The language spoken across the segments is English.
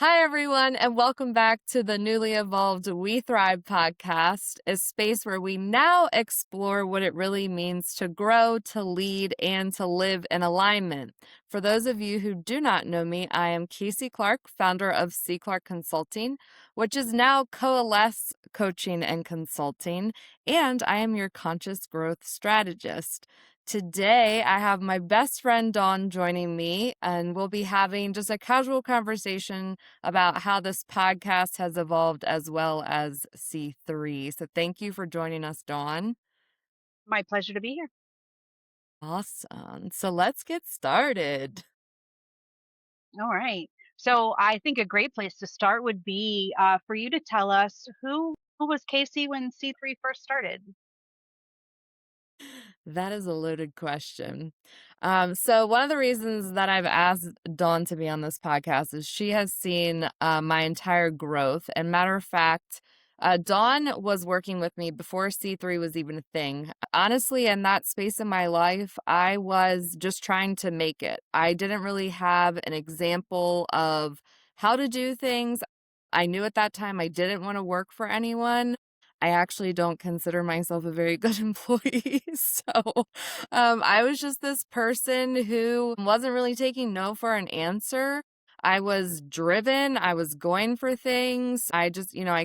Hi, everyone, and welcome back to the newly evolved weTHRIVE podcast, a space where we now explore what it really means to grow, to lead, and to live in alignment. For those of you who do not know me, I am Casey Clark, founder of C. Clark Consulting, which is now Coalesce Coaching and Consulting, and I am your conscious growth strategist. Today, I have my best friend Dawn joining me, and we'll be having just a casual conversation about how this podcast has evolved as well as C3. So thank you for joining us, Dawn. My pleasure to be here. Awesome. So let's get started. All right. So I think a great place to start would be for you to tell us who was Casey when C3 first started. That is a loaded question. So one of the reasons that I've asked Dawn to be on this podcast is she has seen my entire growth. And matter of fact, Dawn was working with me before C3 was even a thing. Honestly, in that space in my life, I was just trying to make it. I didn't really have an example of how to do things. I knew at that time I didn't want to work for anyone. I actually don't consider myself a very good employee. I was just this person who wasn't really taking no for an answer. I was driven. I was going for things. I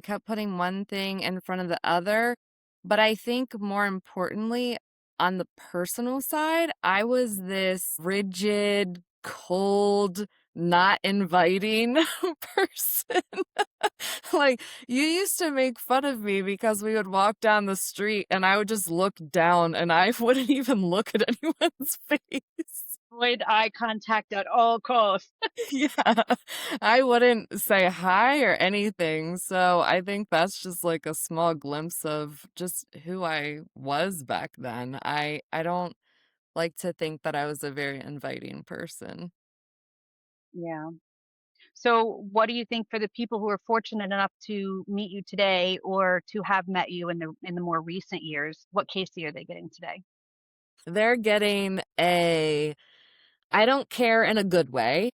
kept putting one thing in front of the other. But I think more importantly, on the personal side, I was this rigid, cold, not inviting person. Like, you used to make fun of me because we would walk down the street and I would just look down and I wouldn't even look at anyone's face. Avoid eye contact at all costs. Yeah, I wouldn't say hi or anything. So I think that's just like a small glimpse of just who I was back then. I don't like to think that I was a very inviting person. Yeah. So what do you think for the people who are fortunate enough to meet you today or to have met you in the more recent years, what Casey are they getting today? They're getting a I don't care in a good way.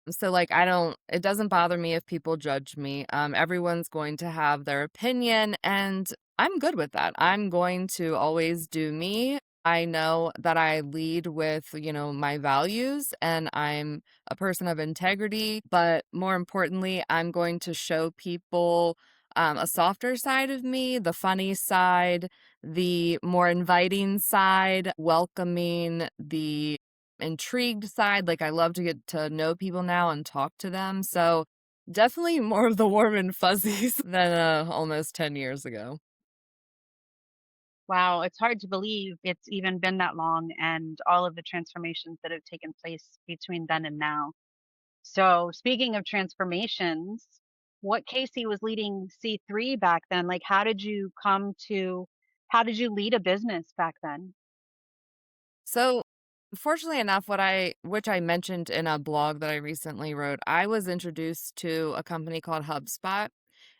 So, like, it doesn't bother me if people judge me. Everyone's going to have their opinion, and I'm good with that. I'm going to always do me. I know that I lead with, my values, and I'm a person of integrity. But more importantly, I'm going to show people a softer side of me, the funny side, the more inviting side, welcoming, the intrigued side. Like, I love to get to know people now and talk to them. So definitely more of the warm and fuzzies than almost 10 years ago. Wow, it's hard to believe it's even been that long and all of the transformations that have taken place between then and now. So, speaking of transformations, what Casey was leading C3 back then? Like, how did you lead a business back then? So fortunately enough, which I mentioned in a blog that I recently wrote, I was introduced to a company called HubSpot.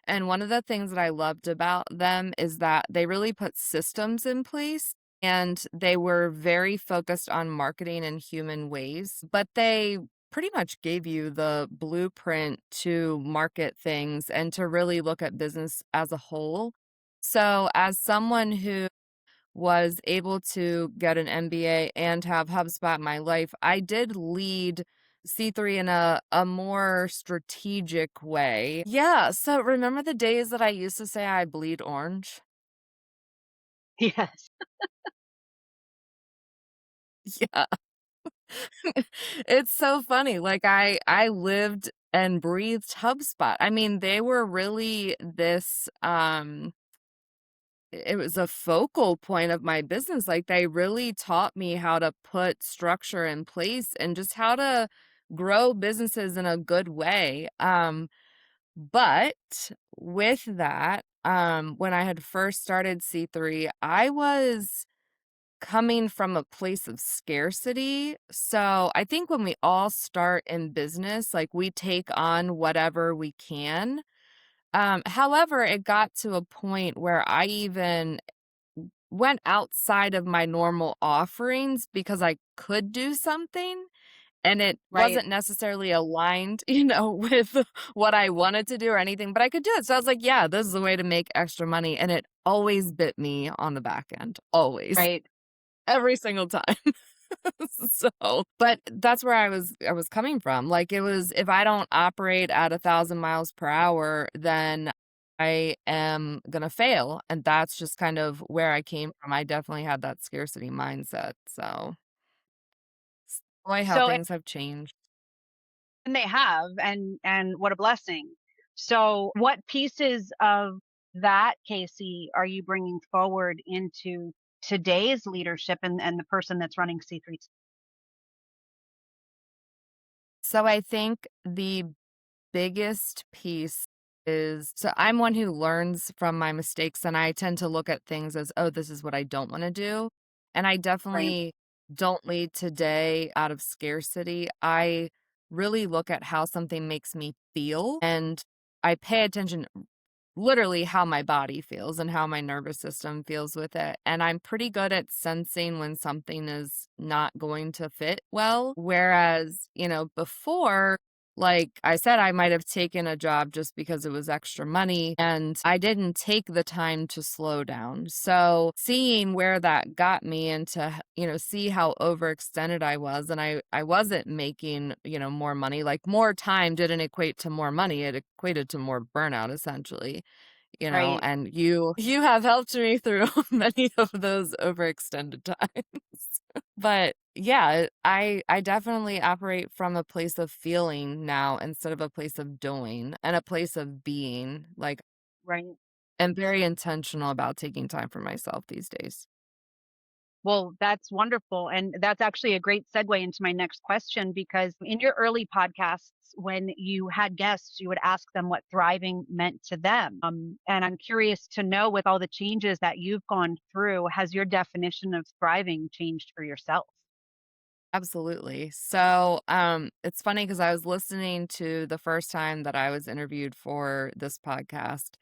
And one of the things that I loved about them is that they really put systems in place and they were very focused on marketing in human ways, but they pretty much gave you the blueprint to market things and to really look at business as a whole. So, as someone who was able to get an MBA and have HubSpot in my life, I did lead C3 in a more strategic way. Yeah, so remember the days that I used to say I bleed orange? Yes. Yeah. It's so funny. Like, I lived and breathed HubSpot. I mean, they were really this it was a focal point of my business. Like, they really taught me how to put structure in place and just how to grow businesses in a good way. But with that, when I had first started C3, I was coming from a place of scarcity. So I think when we all start in business, like, we take on whatever we can. However, it got to a point where I even went outside of my normal offerings because I could do something. and it Right. wasn't necessarily aligned, with what I wanted to do or anything, but I could do it. So I was like, yeah, this is a way to make extra money. And it always bit me on the back end, always, Right. every single time. So, but that's where I was coming from. Like it was, if I don't operate at 1,000 miles per hour, then I am gonna fail. And that's just kind of where I came from. I definitely had that scarcity mindset. So, boy, how So things have changed. and they have, and what a blessing. So what pieces of that, Casey, are you bringing forward into today's leadership and the person that's running C3? So I think the biggest piece is, so I'm one who learns from my mistakes, and I tend to look at things as, oh, this is what I don't want to do. And I Right. definitely don't lead today out of scarcity. I really look at how something makes me feel, and I pay attention literally how my body feels and how my nervous system feels with it. And I'm pretty good at sensing when something is not going to fit well. Whereas, before, like I said, I might have taken a job just because it was extra money and I didn't take the time to slow down. So seeing where that got me and to, see how overextended I was, and I wasn't making, more money, like more time didn't equate to more money. It equated to more burnout essentially, Right. and you have helped me through many of those overextended times. But yeah, I definitely operate from a place of feeling now instead of a place of doing, and a place of being. Like, Right. I'm very intentional about taking time for myself these days. Well, that's wonderful. And that's actually a great segue into my next question because in your early podcasts, when you had guests, you would ask them what thriving meant to them. And I'm curious to know, with all the changes that you've gone through, has your definition of thriving changed for yourself? Absolutely. So, it's funny because I was listening to the first time that I was interviewed for this podcast,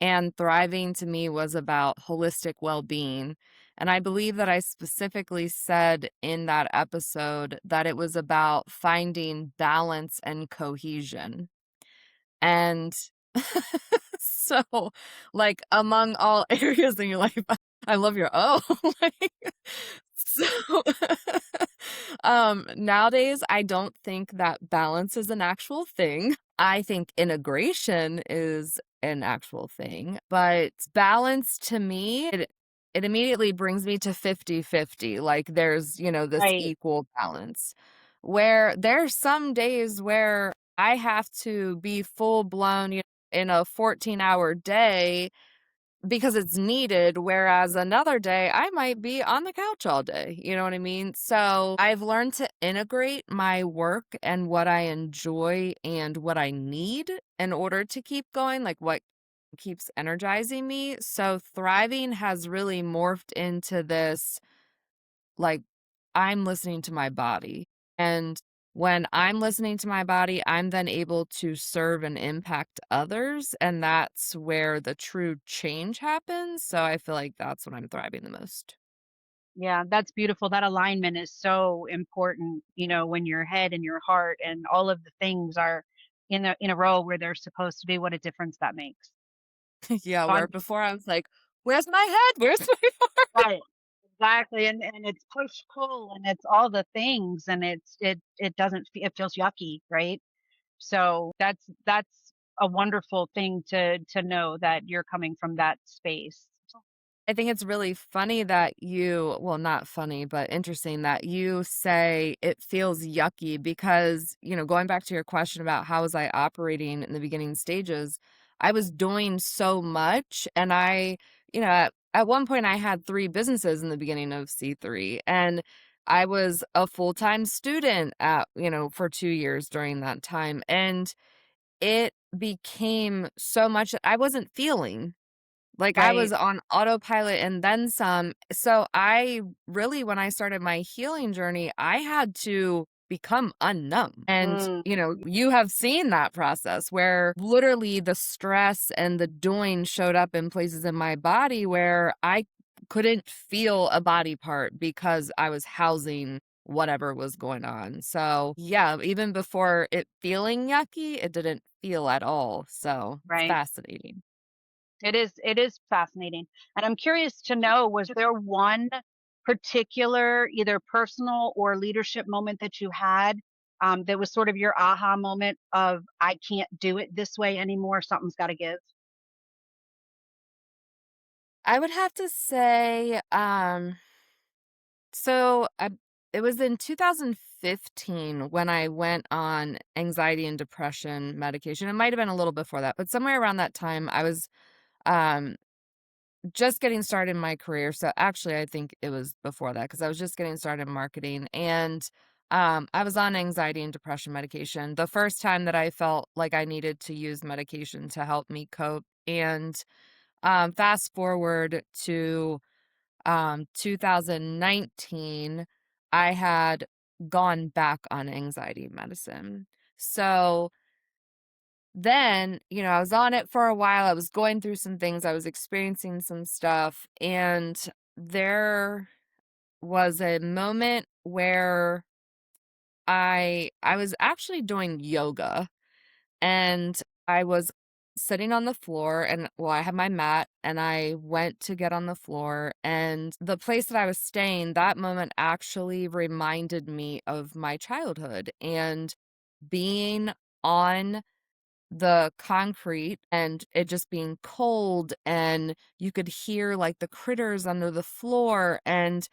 and thriving to me was about holistic well-being. And I believe that I specifically said in that episode that it was about finding balance and cohesion. And so, like, among all areas in your life, I love your oh, like, so, nowadays, I don't think that balance is an actual thing. I think integration is an actual thing, but balance to me, it immediately brings me to 50-50. Like, there's, this Right. equal balance, where there's some days where I have to be full blown, in a 14-hour day because it's needed, whereas another day I might be on the couch all day. You know what I mean? So I've learned to integrate my work and what I enjoy and what I need in order to keep going, like what keeps energizing me. So thriving has really morphed into this, like, I'm listening to my body. And when I'm listening to my body, I'm then able to serve and impact others. And that's where the true change happens. So I feel like that's when I'm thriving the most. Yeah, that's beautiful. That alignment is so important, when your head and your heart and all of the things are in a row where they're supposed to be, what a difference that makes. Yeah, So where I'm before I was like, where's my head? Where's my heart? right. Exactly. And it's push pull and it's all the things and it doesn't it feels yucky, right? So that's a wonderful thing to know that you're coming from that space. I think it's really funny that you, well, not funny, but interesting that you say it feels yucky because, going back to your question about how was I operating in the beginning stages, I was doing so much. And at one point I had three businesses in the beginning of C3, and I was a full-time student for 2 years during that time. And it became so much that I wasn't feeling. Like, I was Right. on autopilot and then some. So I really, when I started my healing journey, I had to become unnumb. And, Mm, you have seen that process where literally the stress and the doing showed up in places in my body where I couldn't feel a body part because I was housing whatever was going on. So, yeah, even before it feeling yucky, it didn't feel at all. So, it's Right. fascinating. It is fascinating. And I'm curious to know, was there one particular either personal or leadership moment that you had, that was sort of your aha moment of I can't do it this way anymore, something's gotta give? I would have to say, so it was in 2015 when I went on anxiety and depression medication. It might have been a little before that, but somewhere around that time, I was um, just getting started in my career. So actually, I think it was before that because I was just getting started in marketing, and I was on anxiety and depression medication. The first time that I felt like I needed to use medication to help me cope, and fast forward to 2019, I had gone back on anxiety medicine. So then, I was on it for a while. I was going through some things, I was experiencing some stuff, and there was a moment where I was actually doing yoga, and I was sitting on the floor, and well, I had my mat, and I went to get on the floor, and the place that I was staying, that moment actually reminded me of my childhood and being on the concrete and it just being cold, and you could hear like the critters under the floor. And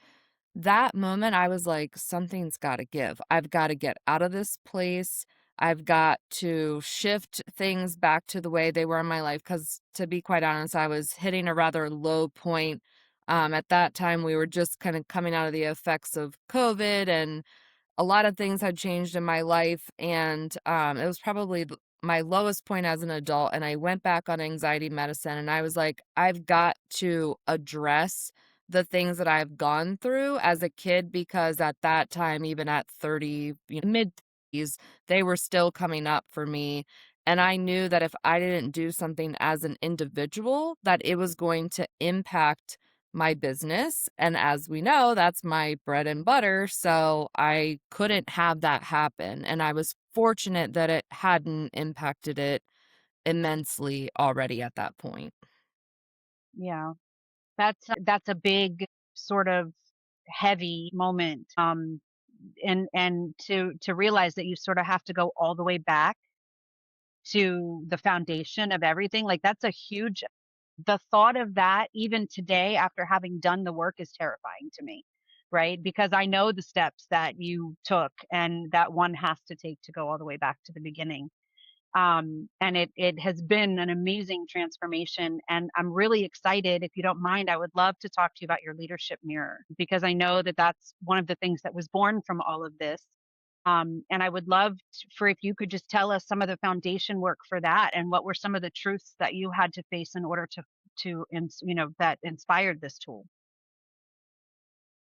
that moment, I was like, something's gotta give. I've gotta get out of this place. I've got to shift things back to the way they were in my life. Because to be quite honest, I was hitting a rather low point. At that time, we were just kind of coming out of the effects of COVID, and a lot of things had changed in my life, and, it was probably my lowest point as an adult, and I went back on anxiety medicine, and I was like, "I've got to address the things that I've gone through as a kid," because at that time, even at 30, mid-30s, they were still coming up for me, and I knew that if I didn't do something as an individual, that it was going to impact my business, and as we know, that's my bread and butter, so I couldn't have that happen, and I was fortunate that it hadn't impacted it immensely already at that point. Yeah. That's a big sort of heavy moment, and to realize that you sort of have to go all the way back to the foundation of everything, like, that's a huge the thought of that even today after having done the work is terrifying to me, right? Because I know the steps that you took and that one has to take to go all the way back to the beginning. And it has been an amazing transformation, and I'm really excited. If you don't mind, I would love to talk to you about your leadership mirror because I know that that's one of the things that was born from all of this. And I would love for if you could just tell us some of the foundation work for that and what were some of the truths that you had to face in order that inspired this tool.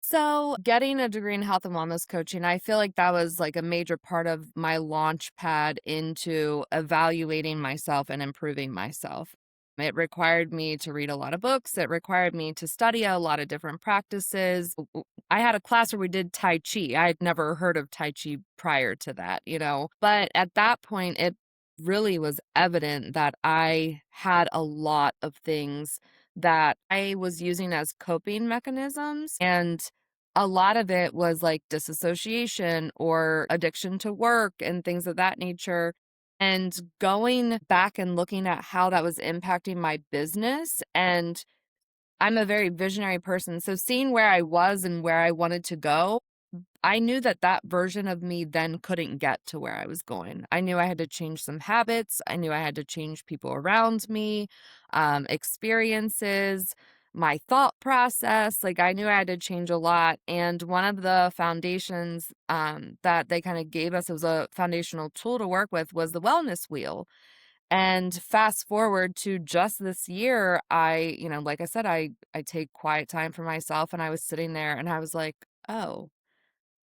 So, getting a degree in health and wellness coaching, I feel like that was like a major part of my launch pad into evaluating myself and improving myself. It required me to read a lot of books. It required me to study a lot of different practices. I had a class where we did Tai Chi. I had never heard of Tai Chi prior to that. But at that point, it really was evident that I had a lot of things that I was using as coping mechanisms. And a lot of it was like disassociation or addiction to work and things of that nature. And going back and looking at how that was impacting my business. And I'm a very visionary person. So seeing where I was and where I wanted to go, I knew that that version of me then couldn't get to where I was going. I knew I had to change some habits. I knew I had to change people around me, experiences, my thought process. Like I knew I had to change a lot. And one of the foundations that they kind of gave us as a foundational tool to work with was the wellness wheel. And fast forward to just this year, like I said, I take quiet time for myself, and I was sitting there and I was like, oh,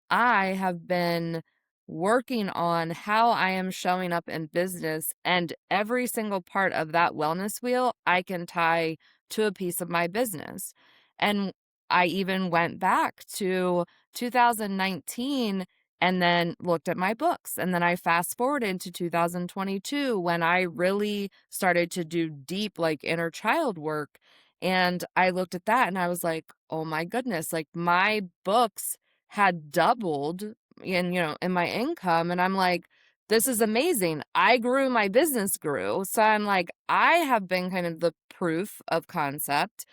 I have been working on how I am showing up in business, and every single part of that wellness wheel I can tie to a piece of my business. And I even went back to 2019 and then looked at my books. And then I fast forwarded to 2022 when I really started to do deep, like inner child work. And I looked at that and I was like, oh my goodness, like my books had doubled in my income. And I'm like, this is amazing. I grew, my business grew. So I'm like, I have been kind of the proof of concept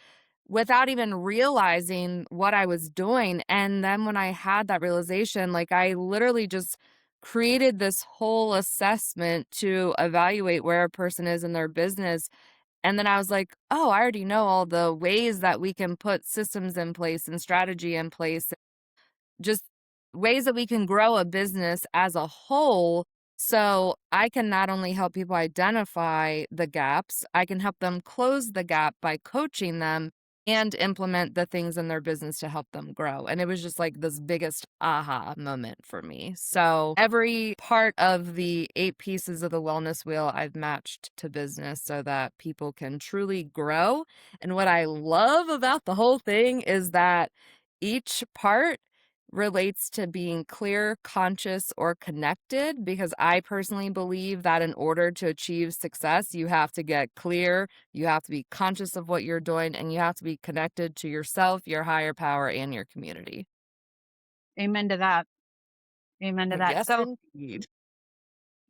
without even realizing what I was doing. And then when I had that realization, like I literally just created this whole assessment to evaluate where a person is in their business. And then I was like, oh, I already know all the ways that we can put systems in place and strategy in place, just ways that we can grow a business as a whole. So I can not only help people identify the gaps, I can help them close the gap by coaching them and implement the things in their business to help them grow. And it was just like this biggest aha moment for me. So every part of the 8 pieces of the wellness wheel I've matched to business so that people can truly grow. And what I love about the whole thing is that each part relates to being clear, conscious, or connected, because I personally believe that in order to achieve success, you have to get clear, you have to be conscious of what you're doing, and you have to be connected to yourself, your higher power, and your community. Amen to that. Amen to that. Yes, So indeed.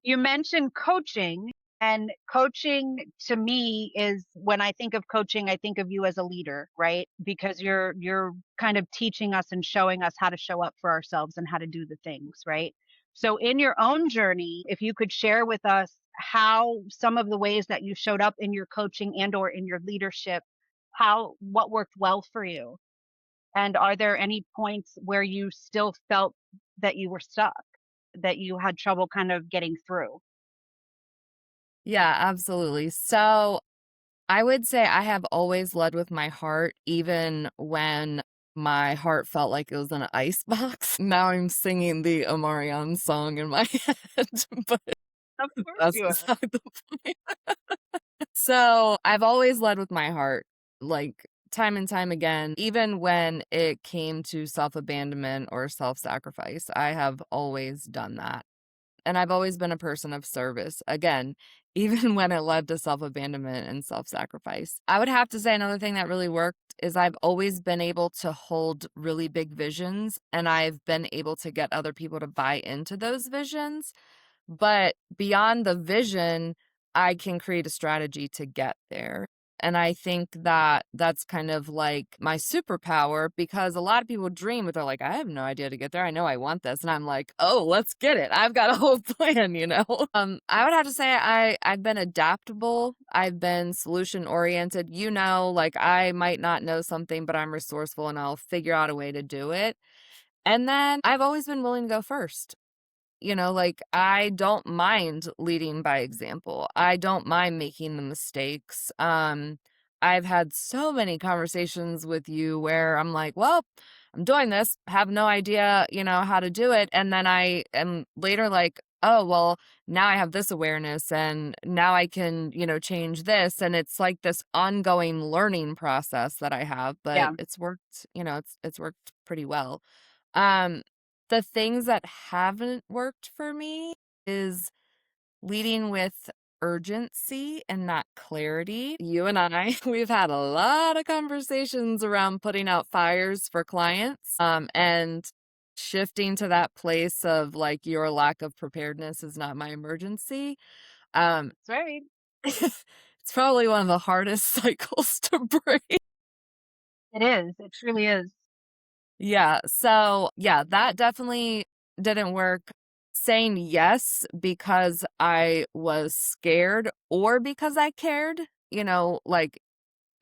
you mentioned coaching, and coaching to me is, when I think of coaching, I think of you as a leader, right? Because you're kind of teaching us and showing us how to show up for ourselves and how to do the things, right? So in your own journey, if you could share with us how some of the ways that you showed up in your coaching and or in your leadership, how what worked well for you? And are there any points where you still felt that you were stuck, that you had trouble kind of getting through? Yeah, absolutely. So I would say I have always led with my heart, even when my heart felt like it was in an ice box. Now I'm singing the Omarion song in my head, but Of course that's you are. beside the point. So I've always led with my heart, like time and time again, even when it came to self abandonment or self sacrifice. I have always done that. And I've always been a person of service. Again, even when it led to self abandonment and self sacrifice. I would have to say another thing that really worked is I've always been able to hold really big visions and I've been able to get other people to buy into those visions. But beyond the vision, I can create a strategy to get there. And I think that that's kind of like my superpower because a lot of people dream, but they're like, I have no idea to get there. I know I want this. And I'm like, oh, let's get it. I've got a whole plan. I would have to say I've been adaptable. I've been solution oriented. Like I might not know something, but I'm resourceful and I'll figure out a way to do it. And then I've always been willing to go first. Like, I don't mind leading by example. I don't mind making the mistakes. I've had so many conversations with you where I'm like, well, I'm doing this, have no idea, how to do it. And then I am later like, oh, well, now I have this awareness and now I can, change this. And it's like this ongoing learning process that I have, but Yeah, it's worked, it's worked pretty well. Um, the things that haven't worked for me is leading with urgency and not clarity. You and I, we've had a lot of conversations around putting out fires for clients, and shifting to that place of like your lack of preparedness is not my emergency. Um, that's right. it's probably one of the hardest cycles to break. It is. It truly is. Yeah, so, yeah, that definitely didn't work. Saying yes because I was scared or because I cared, like,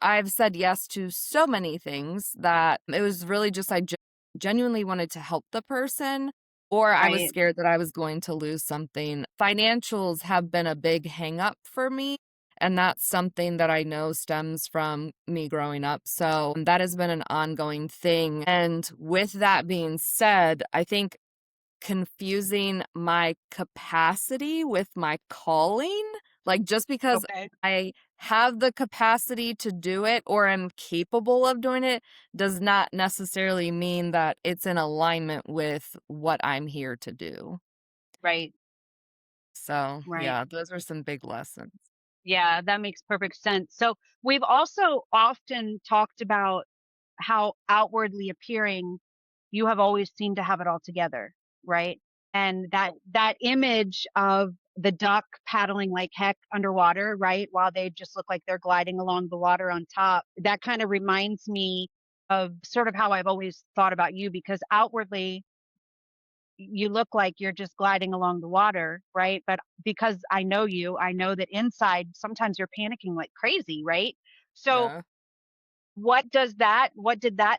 I've said yes to so many things that it was really just I genuinely wanted to help the person, or I was Right. scared that I was going to lose something. Financials have been a big hang up for me, and that's something that I know stems from me growing up. So that has been an ongoing thing. And with that being said, I think confusing my capacity with my calling Like, just because Okay. I have the capacity to do it or am capable of doing it does not necessarily mean that it's in alignment with what I'm here to do. Right. So, Right. yeah, those are some big lessons. Yeah, that makes perfect sense. So we've also often talked about how outwardly appearing you have always seemed to have it all together, right? And that image of the duck paddling like heck underwater, right? While they just look like they're gliding along the water on top. That kind of reminds me of sort of how I've always thought about you because outwardly you look like you're just gliding along the water, right? But because I know you, I know that inside sometimes you're panicking like crazy, right? So Yeah. what did that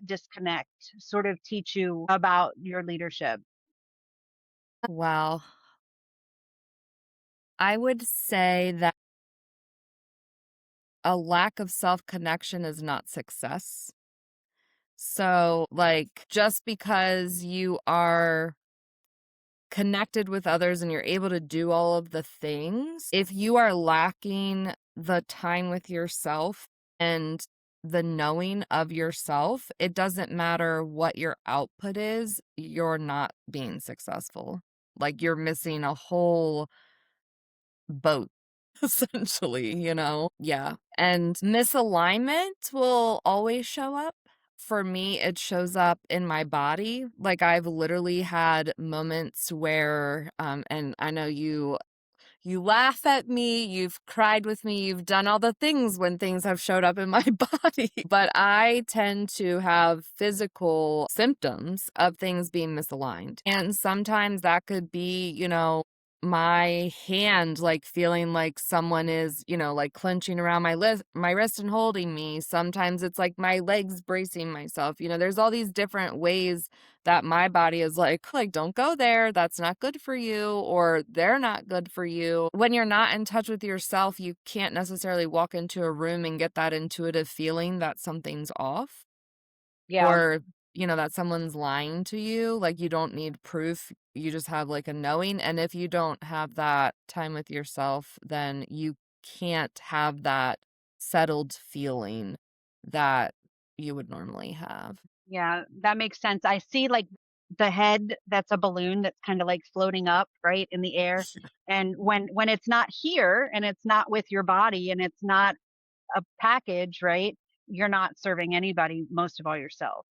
disconnect sort of teach you about your leadership? Well, I would say that a lack of self-connection is not success. So, like, just because you are connected with others and you're able to do all of the things, if you are lacking the time with yourself and the knowing of yourself, it doesn't matter what your output is, you're not being successful. Like, you're missing a whole boat essentially, you know? Yeah. And misalignment will always show up. For me, it shows up in my body. Like, I've literally had moments where, and I know you laugh at me, you've cried with me, you've done all the things when things have showed up in my body. But I tend to have physical symptoms of things being misaligned. And sometimes that could be, my hand like feeling like someone is, like clenching around my wrist and holding me. Sometimes it's like my legs bracing myself. There's all these different ways that my body is like don't go there, that's not good for you, or they're not good for you. When you're not in touch with yourself, you can't necessarily walk into a room and get that intuitive feeling that something's off, Yeah, or that someone's lying to you. Like, you don't need proof, you just have like a knowing. And if you don't have that time with yourself, then you can't have that settled feeling that you would normally have. yeah, that makes sense. I see like the head that's a balloon that's kind of like floating up, right, in the air. And when it's not here and it's not with your body and it's not a package, right? You're not serving anybody, most of all yourself,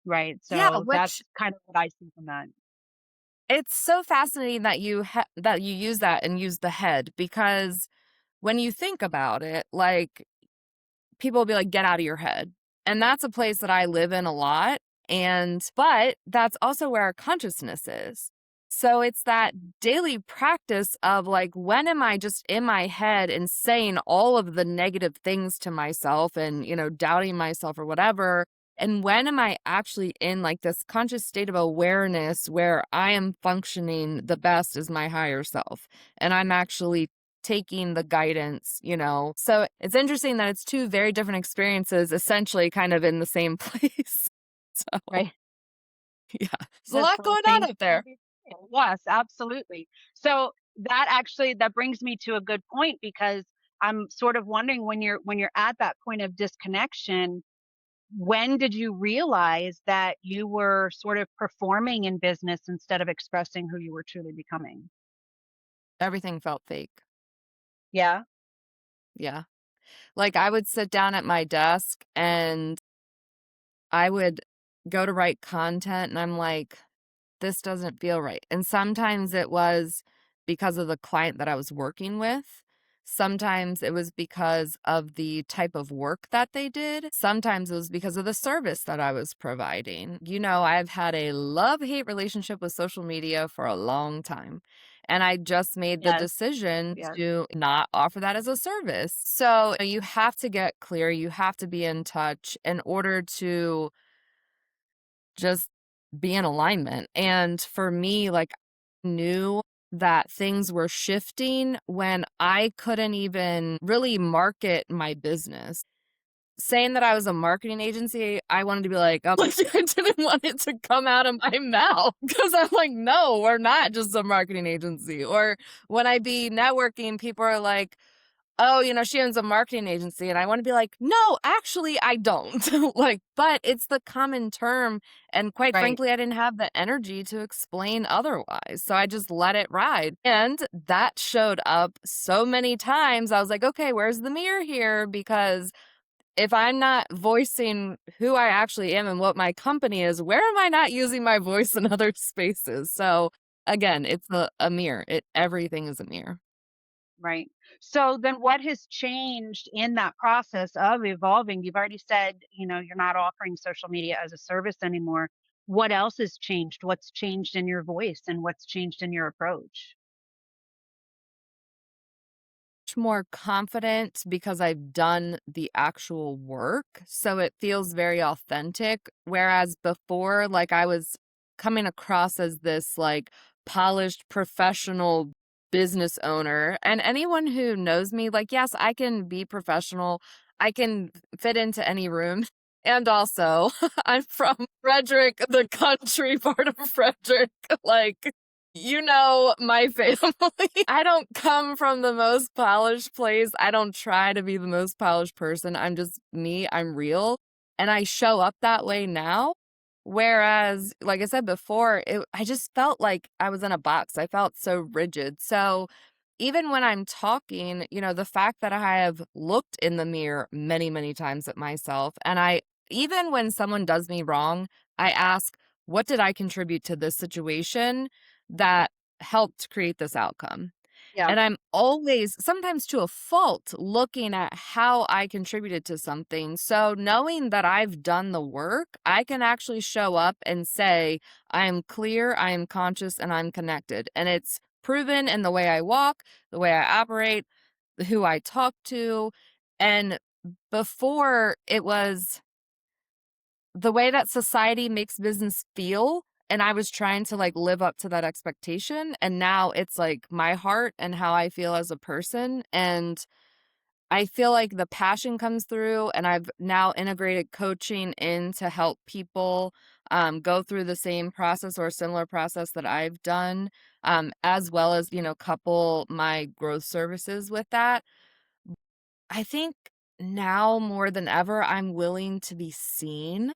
right? Yeah, So that's which kind of what I see from that. it's so fascinating that you use that and use the head, because when you think about it, like, people will be like, "Get out of your head." And that's a place that I live in a lot, but that's also where our consciousness is. So it's that daily practice of, like, when am I just in my head and saying all of the negative things to myself and, doubting myself or whatever, and when am I actually in, like, this conscious state of awareness where I am functioning the best as my higher self, and I'm actually taking the guidance. So it's interesting that it's two very different experiences essentially kind of in the same place. So, Right. yeah, there's a This lot whole going on thing. up there. Yes, absolutely. So that brings me to a good point because I'm sort of wondering when you're at that point of disconnection, when did you realize that you were sort of performing in business instead of expressing who you were truly becoming? Everything felt fake. Yeah. Yeah. Like, I would sit down at my desk and I would go to write content and I'm like, this doesn't feel right. And sometimes it was because of the client that I was working with. Sometimes it was because of the type of work that they did. Sometimes it was because of the service that I was providing. I've had a love-hate relationship with social media for a long time. And I just made the Yes. decision Yes. to not offer that as a service. So you have to get clear. You have to be in touch in order to just be in alignment. And for me, like, I knew that things were shifting when I couldn't even really market my business. saying that I was a marketing agency, I wanted to be like, oh, like, I didn't want it to come out of my mouth because I'm like, no, we're not just a marketing agency. Or when I be networking, people are like, oh, she owns a marketing agency. And I want to be like, no, actually, I don't. Like, but it's the common term. And quite Right. frankly, I didn't have the energy to explain otherwise. So I just let it ride. And that showed up so many times. I was like, okay, where's the mirror here? Because if I'm not voicing who I actually am and what my company is, where am I not using my voice in other spaces? So again, it's a mirror. Everything is a mirror. Right. So then what has changed in that process of evolving? You've already said, you're not offering social media as a service anymore. What else has changed? What's changed in your voice and what's changed in your approach? More confident because I've done the actual work, so it feels very authentic, whereas before, like, I was coming across as this, like, polished professional business owner, and anyone who knows me, like, yes, I can be professional, I can fit into any room, and also, I'm from Frederick, the country part of Frederick, like, my family. I don't come from the most polished place. I don't try to be the most polished person. I'm just me. I'm real. And I show up that way now. Whereas, like I said before, I just felt like I was in a box. I felt so rigid. So even when I'm talking, the fact that I have looked in the mirror many, many times at myself, and even when someone does me wrong, I ask, what did I contribute to this situation that helped create this outcome? Yeah. And I'm always, sometimes to a fault, looking at how I contributed to something. So knowing that I've done the work, I can actually show up and say, I am clear, I am conscious, and I'm connected. And it's proven in the way I walk, the way I operate, who I talk to. And before it was the way that society makes business feel, and I was trying to, like, live up to that expectation, and now it's, like, my heart and how I feel as a person, and I feel like the passion comes through, and I've now integrated coaching in to help people, go through the same process or a similar process that I've done, as well as, couple my growth services with that. I think now more than ever, I'm willing to be seen.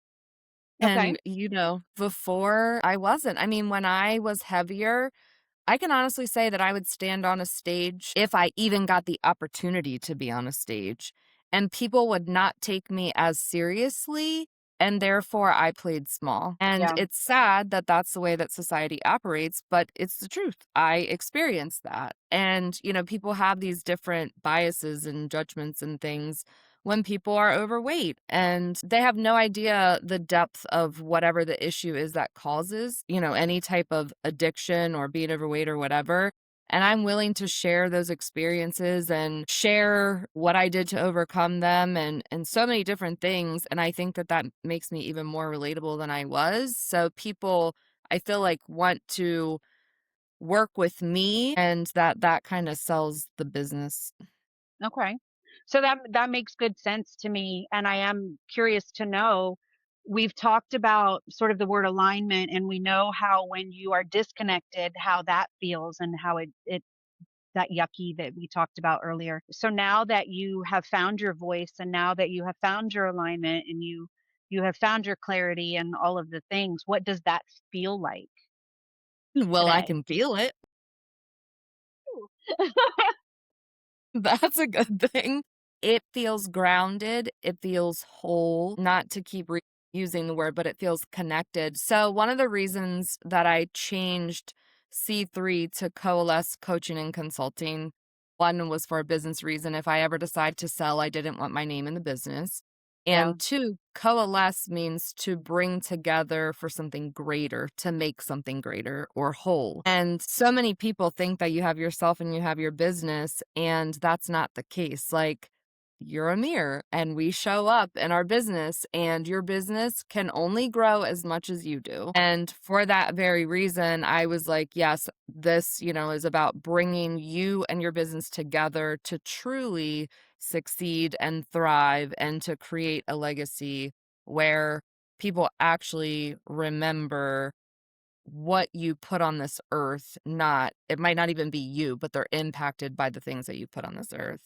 Okay. And, before I wasn't. I mean, when I was heavier, I can honestly say that I would stand on a stage if I even got the opportunity to be on a stage, and people would not take me as seriously, and therefore I played small. And Yeah. it's sad that that's the way that society operates, but it's the truth. I experienced that. And, people have these different biases and judgments and things when people are overweight and they have no idea the depth of whatever the issue is that causes, any type of addiction or being overweight or whatever. And I'm willing to share those experiences and share what I did to overcome them and so many different things. And I think that that makes me even more relatable than I was. So people, I feel like, want to work with me, and that kind of sells the business. Okay. So that makes good sense to me, and I am curious to know, we've talked about sort of the word alignment, and we know how when you are disconnected, how that feels and how it that yucky that we talked about earlier. So now that you have found your voice and now that you have found your alignment and you have found your clarity and all of the things, what does that feel like Well, I today? can feel it. Ooh. That's a good thing. It feels grounded, it feels whole, not to keep using the word, but it feels connected. So one of the reasons that I changed C3 to Coalesce Coaching and Consulting, one was for a business reason. If I ever decide to sell, I didn't want my name in the business. Yeah. And two, coalesce means to bring together for something greater, to make something greater or whole. And so many people think that you have yourself and you have your business, and that's not the case. Like, you're a mirror, and we show up in our business, and your business can only grow as much as you do. And for that very reason, I was like, yes, this, is about bringing you and your business together to truly succeed and thrive and to create a legacy where people actually remember what you put on this earth, not it might not even be you, but they're impacted by the things that you put on this earth.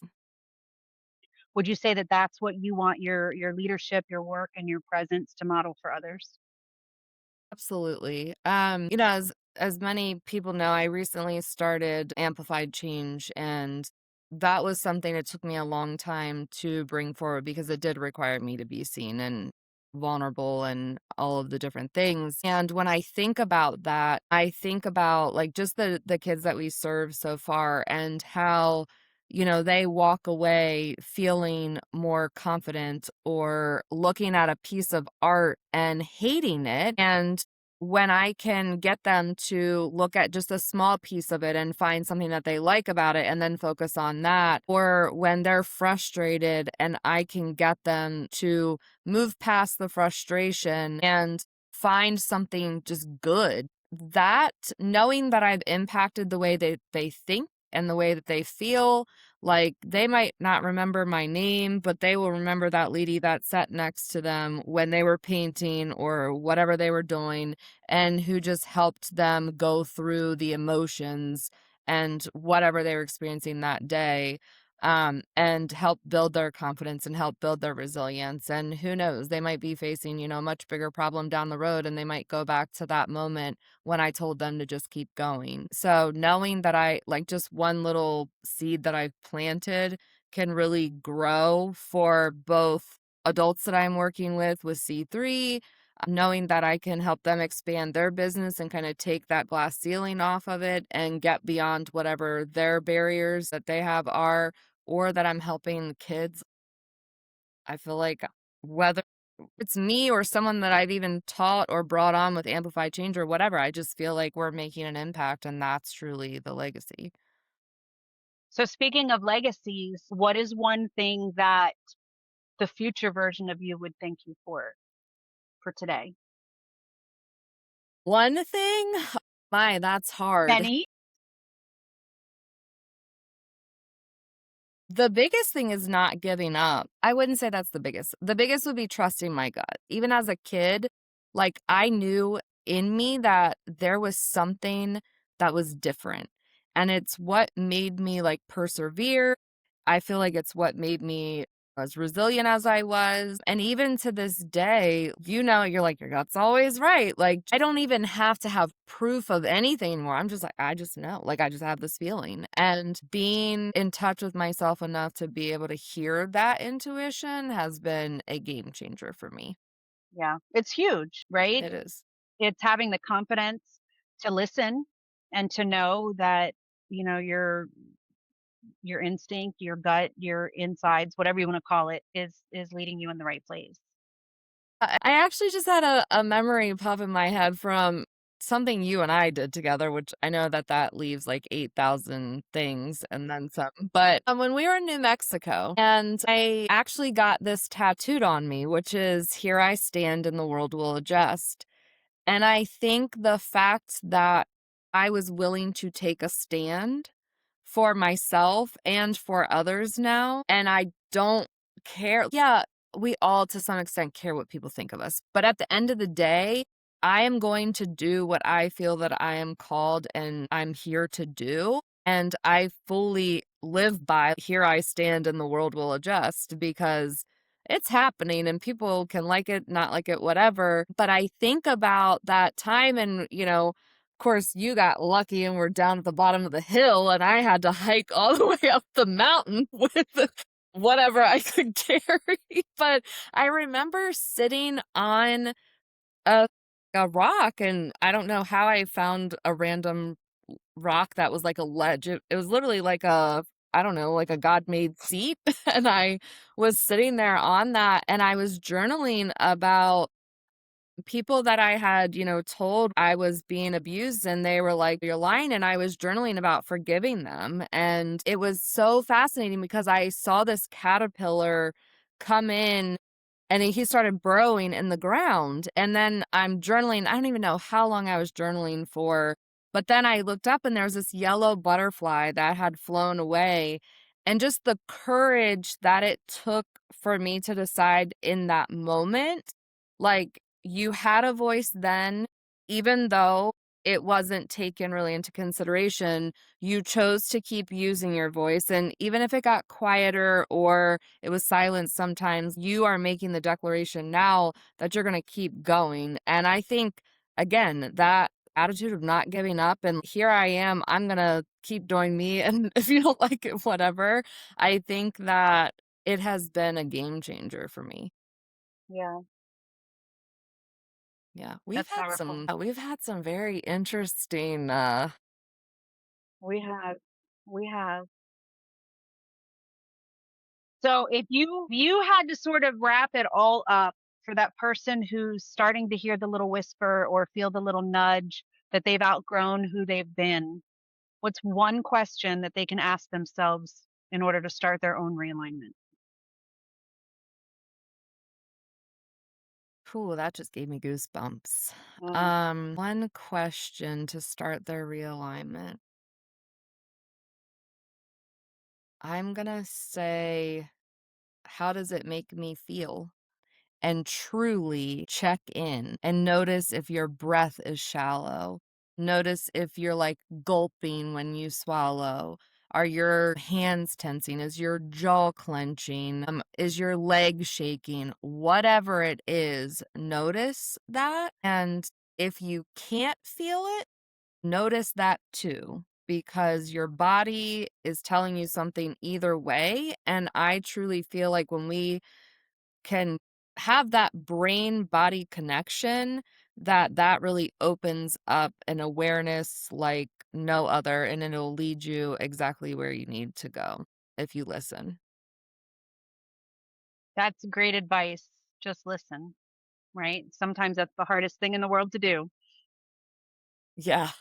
Would you say that that's what you want your leadership, your work, and your presence to model for others? Absolutely. As many people know, I recently started Amplified Change, and that was something that took me a long time to bring forward because it did require me to be seen and vulnerable and all of the different things. And when I think about that, I think about like just the kids that we serve so far and how they walk away feeling more confident or looking at a piece of art and hating it. And when I can get them to look at just a small piece of it and find something that they like about it and then focus on that, or when they're frustrated and I can get them to move past the frustration and find something just good, that knowing that I've impacted the way that they think and the way that they feel, like they might not remember my name, but they will remember that lady that sat next to them when they were painting or whatever they were doing and who just helped them go through the emotions and whatever they were experiencing that day, and help build their confidence and help build their resilience. And who knows, they might be facing, a much bigger problem down the road, and they might go back to that moment when I told them to just keep going. So knowing that I like just one little seed that I've planted can really grow for both adults that I'm working with C3, knowing that I can help them expand their business and kind of take that glass ceiling off of it and get beyond whatever their barriers that they have are, or that I'm helping kids. I feel like whether it's me or someone that I've even taught or brought on with Amplified Change or whatever, I just feel like we're making an impact, and that's truly the legacy. So speaking of legacies, what is one thing that the future version of you would thank you for today? One thing? My, that's hard. Many. The biggest thing is not giving up. I wouldn't say that's the biggest. The biggest would be trusting my gut. Even as a kid, like I knew in me that there was something that was different. And it's what made me like persevere. I feel like it's what made me as resilient as I was. And even to this day, you're like, your gut's always right. Like, I don't even have to have proof of anything anymore. I'm just like, I just know. Like, I just have this feeling. And being in touch with myself enough to be able to hear that intuition has been a game changer for me. Yeah, it's huge, right? It is. It's having the confidence to listen and to know that, you know, your instinct, your gut, your insides, whatever you want to call it, is leading you in the right place. I actually just had a memory pop in my head from something you and I did together, which I know that that leaves like 8,000 things and then some. But when we were in New Mexico, and I actually got this tattooed on me, which is "Here I stand and the world will adjust." And I think the fact that I was willing to take a stand for myself and for others now, and I don't care. Yeah, we all to some extent care what people think of us. But at the end of the day, I am going to do what I feel that I am called and I'm here to do. And I fully live by "Here I stand and the world will adjust," because it's happening and people can like it, not like it, whatever. But I think about that time and, of course, you got lucky and were down at the bottom of the hill, and I had to hike all the way up the mountain with whatever I could carry. But I remember sitting on a a rock, and I don't know how I found a random rock that was like a ledge. It was literally like a, I don't know, like a God-made seat, and I was sitting there on that, and I was journaling about people that I had, told I was being abused, and they were like, "You're lying," and I was journaling about forgiving them, and it was so fascinating because I saw this caterpillar come in and he started burrowing in the ground, and then I'm journaling. I don't even know how long I was journaling for, but then I looked up and there was this yellow butterfly that had flown away, and just the courage that it took for me to decide in that moment, like, you had a voice then, even though it wasn't taken really into consideration, you chose to keep using your voice, and even if it got quieter or it was silent sometimes, you are making the declaration now that you're gonna keep going, and I think, again, that attitude of not giving up, and here I am, I'm gonna keep doing me, and if you don't like it, whatever. I think that it has been a game changer for me. Yeah, Yeah, that's powerful. we've had some very interesting, We have, we have. So if you had to sort of wrap it all up for that person who's starting to hear the little whisper or feel the little nudge that they've outgrown who they've been, what's one question that they can ask themselves in order to start their own realignment? ooh, that just gave me goosebumps. Mm, One question to start their realignment. I'm gonna say, how does it make me feel? And truly check in and notice if your breath is shallow. Notice if you're like gulping when you swallow. Are your hands tensing? Is your jaw clenching? Is your leg shaking? Whatever it is, notice that. And if you can't feel it, notice that too, because your body is telling you something either way. And I truly feel like when we can have that brain body connection, that really opens up an awareness like no other, and it'll lead you exactly where you need to go if you listen. that's great advice. Just listen, right? Sometimes that's the hardest thing in the world to do. Yeah.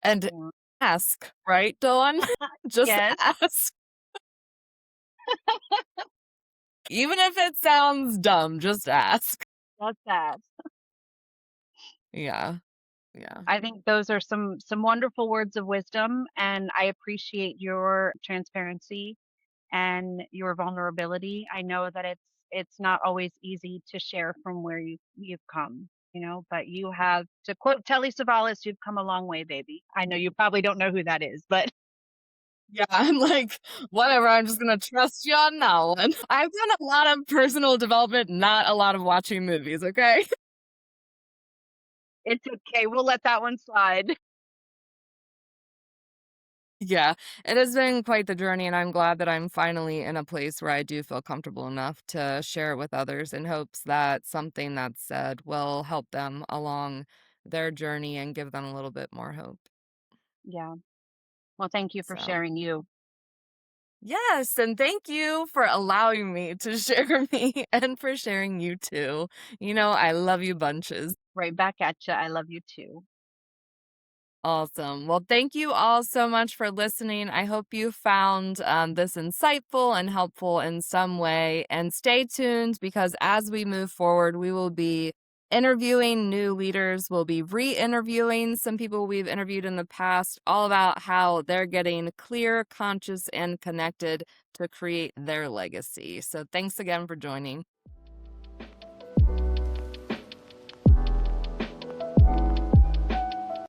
And Yeah. ask, right, Dawn? Just Yes, ask. Even if it sounds dumb, just ask. that's that. Yeah. Yeah. I think those are some wonderful words of wisdom, and I appreciate your transparency and your vulnerability. I know that it's not always easy to share from where you've come, but you have, to quote Telly Savalas, you've come a long way, baby. I know you probably don't know who that is, but Yeah, I'm like, whatever, I'm just gonna trust you on that one. I've done a lot of personal development, not a lot of watching movies, okay? it's okay. We'll let that one slide. Yeah, it has been quite the journey, and I'm glad that I'm finally in a place where I do feel comfortable enough to share it with others in hopes that something that's said will help them along their journey and give them a little bit more hope. Yeah. Well, thank you for So, sharing you. yes, and thank you for allowing me to share me and for sharing you too. I love you bunches. Right back at you. I love you too. Awesome. Well, thank you all so much for listening. I hope you found this insightful and helpful in some way. And stay tuned because as we move forward, we will be interviewing new leaders. We'll be re interviewing some people we've interviewed in the past, all about how they're getting clear, conscious, and connected to create their legacy. So, thanks again for joining.